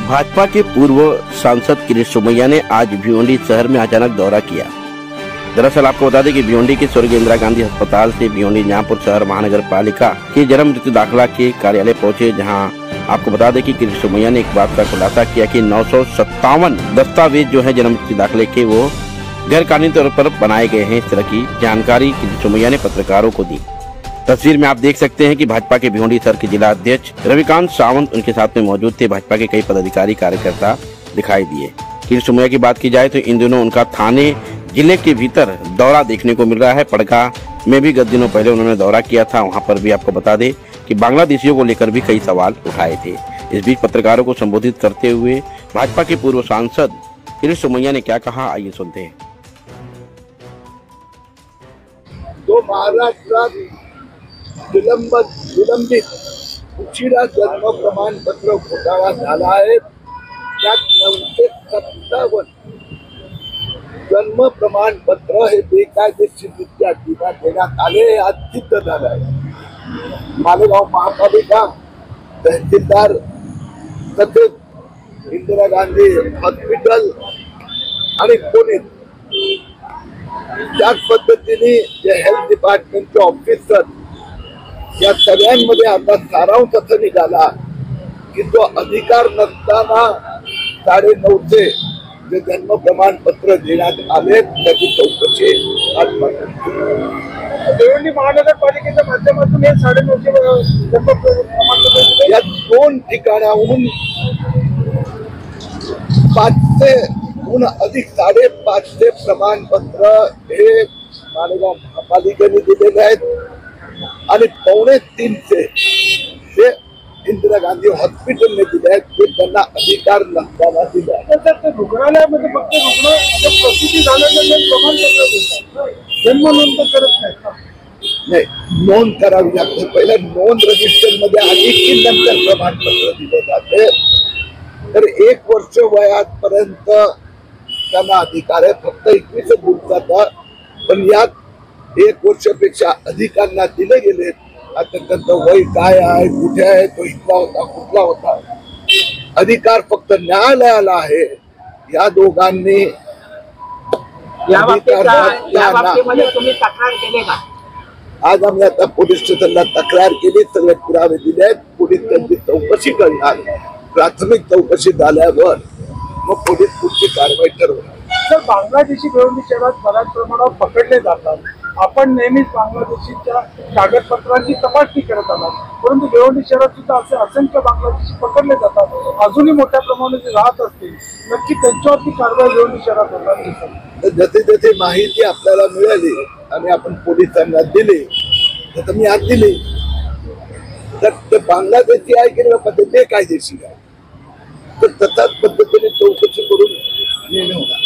भाजपा के पूर्व सांसद किरीट सोमैया ने आज भिवंडी शहर में अचानक दौरा किया। दरअसल आपको बता दें कि भिवंडी के स्वर्गीय इंदिरा गांधी अस्पताल से भिवंडी जहांपुर शहर महानगर पालिका के जन्म मृत्यु दाखिला के कार्यालय पहुंचे, जहां आपको बता दें कि किरीट सोमैया ने एक बात का खुलासा किया कि 957 दस्तावेज जो है जन्म मृत्यु दाखिले के वो गैर कानूनी तौर पर बनाए गए हैं। इस तरह की जानकारी किरीट सोमैया ने पत्रकारों को दी। तस्वीर में आप देख सकते हैं कि भाजपा के भिवंडी शहर के जिला अध्यक्ष रविकांत सावंत उनके साथ में मौजूद थे। भाजपा के कई पदाधिकारी कार्यकर्ता दिखाई दिए। किरीट सोमैया की बात की जाए तो इन दिनों उनका थाने जिले के भीतर दौरा देखने को मिल रहा है। पड़का में भी गत दिनों पहले उन्होंने दौरा किया था। वहां पर भी आपको बता दें कि बांग्लादेशियों को लेकर भी कई सवाल उठाए थे। इस बीच पत्रकारों को संबोधित करते हुए भाजपा के पूर्व सांसद किरीट सोमैया ने क्या कहा, आइए सुनते हैं। तो महाराष्ट्रात विलंबित उशिरा जन्म प्रमाणपत्र घोटाळा झाला आहे। त्यात 957 जन्म प्रमाणपत्र हे बेकायदेशीररित्या देण्यात आले, हे आज सिद्ध झालं आहे। मालेगाव महापालिका, तहसीलदार तसेच इंदिरा गांधी हॉस्पिटल आणि पुणे त्याच पद्धतीने जे हेल्थ डिपार्टमेंटचे ऑफिसर या सगळ्यांमध्ये आता सारांश असं निघाला की तो अधिकार नसताना 950 जे जन्म प्रमाणपत्र देण्यात आले त्याची चौकशी भिवंडी महानगरपालिकेच्या माध्यमातून हे 950 जन्म प्रमाणपत्र या 2 ठिकाणाहून 500हून अधिक 550 प्रमाणपत्र हे मालेगाव महापालिकेने दिलेले आहेत आणि 250 हे इंदिरा गांधी हॉस्पिटलने दिले आहेत, ते त्यांना अधिकार नसताना दिले आहेत। रुग्णालयामध्ये फक्त रुग्ण प्रसूती झाल्यानंतर प्रमाणपत्र देतात, जन्म नोंद करत नाही, नोंद करावी लागते। पहिला नोंद रजिस्टर मध्ये आली की नंतर प्रमाणपत्र दिले जाते। तर 1 वर्ष वयापर्यंत त्यांना अधिकार आहे, फक्त 21 दिवसाचा, पण यात 1 वर्षापेक्षा अधिकांना दिले गेले। आता त्यांचं वय काय आहे, कुठे आहे, तो इथला होता कुठला होता, अधिकार फक्त न्यायालयाला आहे। या दोघांनी तुम्ही तक्रार केली का? आज आम्ही आता पोलीस स्टेशनला तक्रार केली, सगळे पुरावे दिले आहेत। पोलीस त्यांची चौकशी करणार, प्राथमिक चौकशी झाल्यावर मग पोलीस पुढची कारवाई ठरवणार। सर, बांगलादेशी भिवंडी शहरात बऱ्याच प्रमाणात पकडले जातात। आपण नेहमीच बांगलादेशीच्या कागदपत्रांची तपासणी करत आलात, परंतु भिवंडी शहरात सुद्धा असे असंख्य बांगलादेशी पकडले जातात, अजूनही मोठ्या प्रमाणात राहत असतील। नक्की त्यांच्यावरती कारवाई भिवंडी शहरात होणार? जसे जसे माहिती आपल्याला मिळाली आणि आपण पोलिसांना दिली, तर मी आज दिली, तर ते बांगलादेशी आहे की नाही बेकायदेशीर आहे, तर तशाच पद्धतीने चौकशी करून निर्णय होणार।